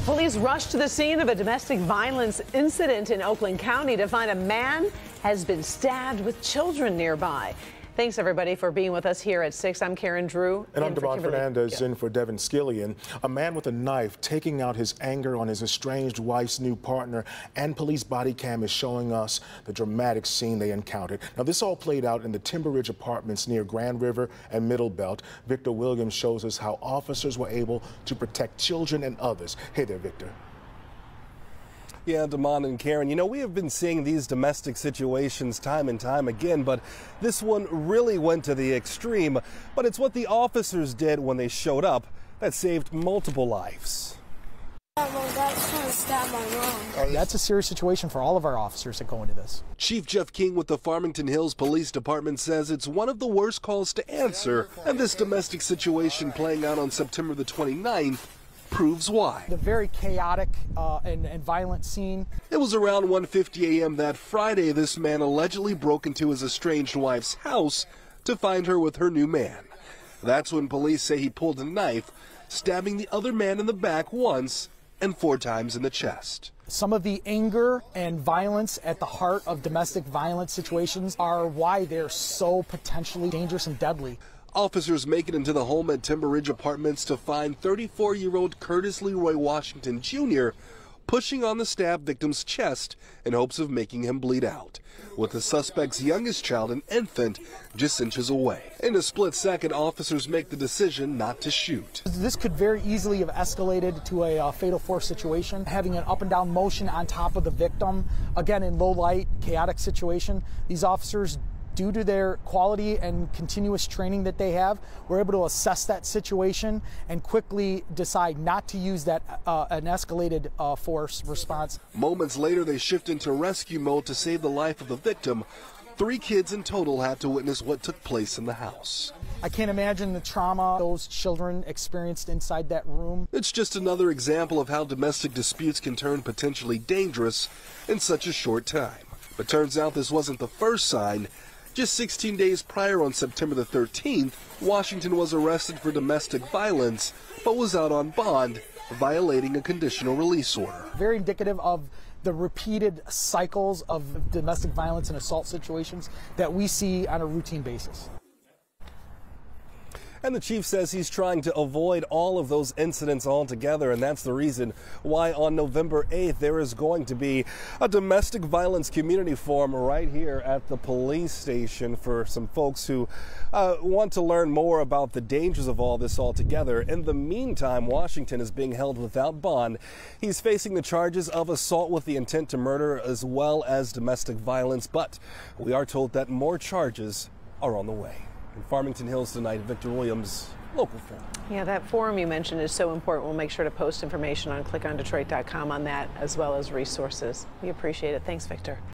Police rushed to the scene of a domestic violence incident in Oakland County to find a man has been stabbed with children nearby. Thanks, everybody, for being with us here at 6. I'm Karen Drew. And I'm Devon Fernandez in for Devin Skillian. A man with a knife taking out his anger on his estranged wife's new partner, and police body cam is showing us the dramatic scene they encountered. Now, this all played out in the Timber Ridge apartments near Grand River and Middle Belt. Victor Williams shows us how officers were able to protect children and others. Hey there, Victor. Yeah, Damon and Karen, you know, we have been seeing these domestic situations time and time again, but this one really went to the extreme. But it's what the officers did when they showed up that saved multiple lives. That's a serious situation for all of our officers that go into this. Chief Jeff King with the Farmington Hills Police Department says it's one of the worst calls to answer, and this domestic situation playing out on September the 29th proves why. The very chaotic and violent scene. It was around 1:50 a.m. that Friday this man allegedly broke into his estranged wife's house to find her with her new man. That's when police say he pulled a knife, stabbing the other man in the back once and 4 times in the chest. Some of the anger and violence at the heart of domestic violence situations are why they're so potentially dangerous and deadly. Officers make it into the home at Timber Ridge Apartments to find 34-year-old Curtis Leroy Washington Jr. pushing on the stabbed victim's chest in hopes of making him bleed out, with the suspect's youngest child, an infant, just inches away. In a split second, officers make the decision not to shoot. This could very easily have escalated to a fatal force situation, having an up and down motion on top of the victim. Again, in low light, chaotic situation, these officers, due to their quality and continuous training that they have, we're able to assess that situation and quickly decide not to use that an escalated force response. Moments later, they shift into rescue mode to save the life of the victim. 3 kids in total had to witness what took place in the house. I can't imagine the trauma those children experienced inside that room. It's just another example of how domestic disputes can turn potentially dangerous in such a short time. But turns out this wasn't the first sign. Just 16 days prior, on September the 13th, Washington was arrested for domestic violence, but was out on bond, violating a conditional release order. Very indicative of the repeated cycles of domestic violence and assault situations that we see on a routine basis. And the chief says he's trying to avoid all of those incidents altogether, and that's the reason why on November 8th there is going to be a domestic violence community forum right here at the police station for some folks who want to learn more about the dangers of all this altogether. In the meantime, Washington is being held without bond. He's facing the charges of assault with the intent to murder as well as domestic violence, but we are told that more charges are on the way. In Farmington Hills tonight, Victor Williams, Local 4. Yeah, that forum you mentioned is so important. We'll make sure to post information on clickondetroit.com on that, as well as resources. We appreciate it. Thanks, Victor.